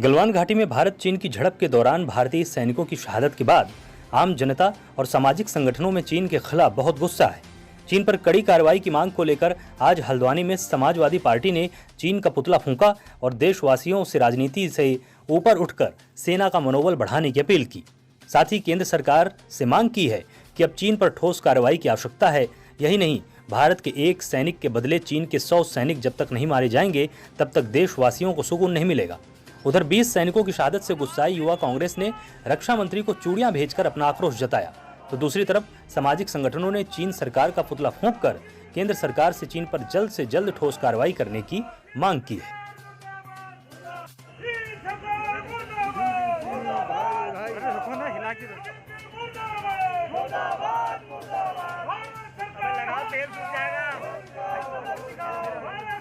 गलवान घाटी में भारत चीन की झड़प के दौरान भारतीय सैनिकों की शहादत के बाद आम जनता और सामाजिक संगठनों में चीन के खिलाफ बहुत गुस्सा है। चीन पर कड़ी कार्रवाई की मांग को लेकर आज हल्द्वानी में समाजवादी पार्टी ने चीन का पुतला फूंका और देशवासियों से राजनीति से ऊपर उठकर सेना का मनोबल बढ़ाने की अपील की। साथ ही केंद्र सरकार से मांग की है कि अब चीन पर ठोस कार्रवाई की आवश्यकता है। यही नहीं, भारत के एक सैनिक के बदले चीन के 100 सैनिक जब तक नहीं मारे जाएंगे तब तक देशवासियों को सुकून नहीं मिलेगा। उधर 20 सैनिकों की शहादत से गुस्साई युवा कांग्रेस ने रक्षा मंत्री को चूड़ियां भेजकर अपना आक्रोश जताया, तो दूसरी तरफ सामाजिक संगठनों ने चीन सरकार का पुतला फूंककर केंद्र सरकार से चीन पर जल्द से जल्द ठोस कार्रवाई करने की मांग की है।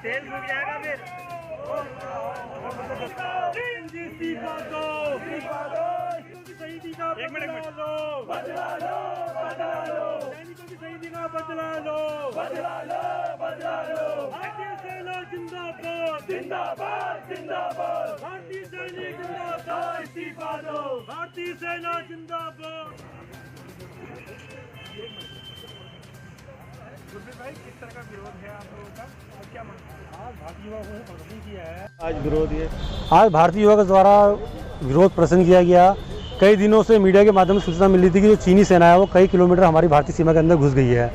तेल सूख जाएगा फिर। एक मिनट बदला लो, सैनिकों की शहीदी का बदला लो, भारतीय सेना जिंदाबाद, जिंदाबाद, भारतीय सैनिक जिंदाबाद, इस्तीफा दो, भारतीय सेना जिंदाबाद। भाई, किस तरह का विरोध है आप लोगों का और क्या आज भारतीय युवा को प्रदर्शन किया है? आज भारतीय युवा के द्वारा विरोध प्रदर्शन किया गया। कई दिनों से मीडिया के माध्यम से सूचना मिल रही थी कि जो चीनी सेना है वो कई किलोमीटर हमारी भारतीय सीमा के अंदर घुस गई है।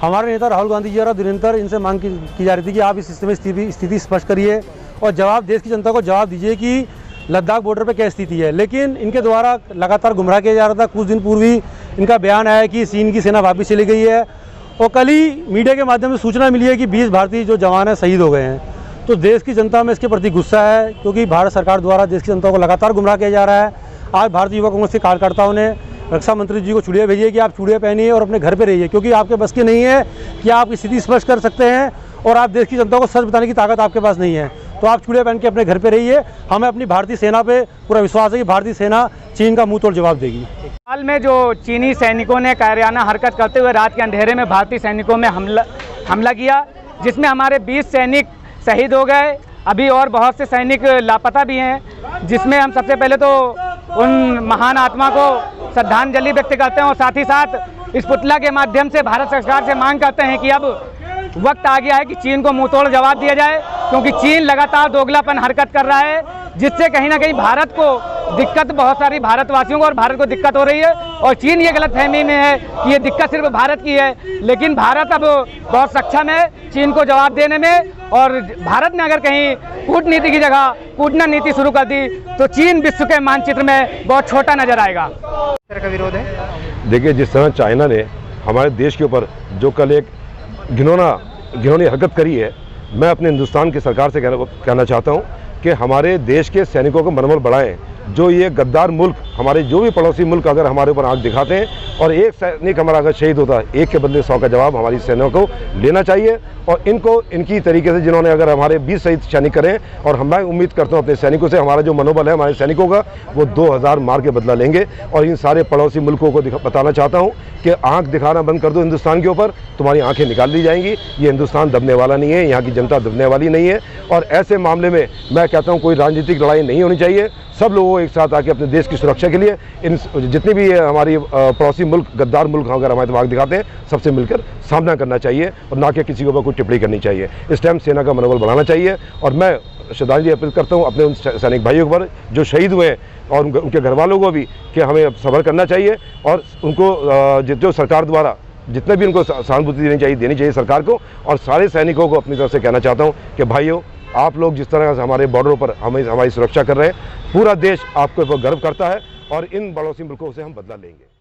हमारे नेता राहुल गांधी जी द्वारा निरंतर इनसे मांग की जा रही थी कि आप इस स्थिति स्पष्ट करिए और जवाब देश की जनता को जवाब दीजिए कि लद्दाख बॉर्डर पर क्या स्थिति है। लेकिन इनके द्वारा लगातार गुमराह किया जा रहा था। कुछ दिन पूर्व ही इनका बयान आया कि चीन की सेना वापस चली गई है और कल ही मीडिया के माध्यम से सूचना मिली है कि 20 भारतीय जो जवान हैं शहीद हो गए हैं। तो देश की जनता में इसके प्रति गुस्सा है, क्योंकि भारत सरकार द्वारा देश की जनता को लगातार गुमराह किया जा रहा है। आज भारतीय युवा कांग्रेस के कार्यकर्ताओं ने रक्षा मंत्री जी को चूड़ियाँ भेजी है कि आप चूड़ियाँ पहनिए और अपने घर पर रहिए, क्योंकि आपके बस की नहीं है कि आप स्थिति स्पष्ट कर सकते हैं और आप देश की जनता को सच बताने की ताकत आपके पास नहीं है। तो आप चूड़ियाँ पहन के अपने घर पर रहिए। हमें अपनी भारतीय सेना पे पूरा विश्वास है कि भारतीय सेना चीन का मुंह तोड़ जवाब देगी। हाल में जो चीनी सैनिकों ने कायराना हरकत करते हुए रात के अंधेरे में भारतीय सैनिकों में हमला किया, जिसमें हमारे 20 सैनिक शहीद हो गए। अभी और बहुत से सैनिक लापता भी हैं, जिसमें हम सबसे पहले तो उन महान आत्मा को श्रद्धांजलि व्यक्त करते हैं और साथ ही साथ इस पुतला के माध्यम से भारत सरकार से मांग करते हैं कि अब वक्त आ गया है कि चीन को मुंह तोड़ जवाब दिया जाए, क्योंकि चीन लगातार दोगलापन हरकत कर रहा है, जिससे कहीं ना कहीं भारत को दिक्कत, बहुत सारी भारतवासियों को और भारत को दिक्कत हो रही है। और चीन ये गलतफहमी में है कि ये दिक्कत सिर्फ भारत की है, लेकिन भारत अब बहुत सक्षम है चीन को जवाब देने में। और भारत ने अगर कहीं कूटनीति की जगह कूटनीति शुरू कर दी तो चीन विश्व के मानचित्र में बहुत छोटा नजर आएगा। इस तरह का विरोध है। देखिए, जिस तरह चाइना ने हमारे देश के ऊपर जो कल एक घिनौनी हरकत करी है, मैं अपने हिंदुस्तान की सरकार से कहना चाहता हूं कि हमारे देश के सैनिकों को मनोबल बढ़ाएं। जो ये गद्दार मुल्क, हमारे जो भी पड़ोसी मुल्क अगर हमारे ऊपर आंख दिखाते हैं और एक सैनिक हमारा अगर शहीद होता है, एक के बदले 100 का जवाब हमारी सेना को लेना चाहिए। और इनको इनकी तरीके से जिन्होंने अगर हमारे 20 शहीद सैनिक करें, और मैं उम्मीद करता हूं अपने सैनिकों से, हमारा जो मनोबल है हमारे सैनिकों का, वो 2000 मार के बदला लेंगे। और इन सारे पड़ोसी मुल्कों को बताना चाहता हूँ कि आँख दिखाना बंद कर दो हिंदुस्तान के ऊपर, तुम्हारी आँखें निकाल दी जाएंगी। ये हिंदुस्तान दबने वाला नहीं है, यहाँ की जनता दबने वाली नहीं है। और ऐसे मामले में मैं कहता हूँ कोई राजनीतिक लड़ाई नहीं होनी चाहिए। सब लोगों एक साथ आके अपने देश की सुरक्षा के लिए इन जितने भी हमारी पड़ोसी मुल्क, गद्दार मुल्क अगर हमारे दिमाग दिखाते हैं, सबसे मिलकर सामना करना चाहिए और ना कि किसी के ऊपर कोई टिप्पणी करनी चाहिए। इस टाइम सेना का मनोबल बढ़ाना चाहिए। और मैं श्रद्धांजलि अर्पित करता हूँ अपने उन सैनिक भाइयों पर जो शहीद हुए हैं और उनके घर वालों को भी, कि हमें सब्र करना चाहिए और उनको जो सरकार द्वारा जितने भी उनको सहानुभूति देनी चाहिए सरकार को। और सारे सैनिकों को अपनी तरफ से कहना चाहता हूँ कि भाइयों, आप लोग जिस तरह से हमारे बॉर्डरों पर हमारी सुरक्षा कर रहे हैं, पूरा देश आपके ऊपर गर्व करता है और इन पड़ोसी मुल्कों से हम बदला लेंगे।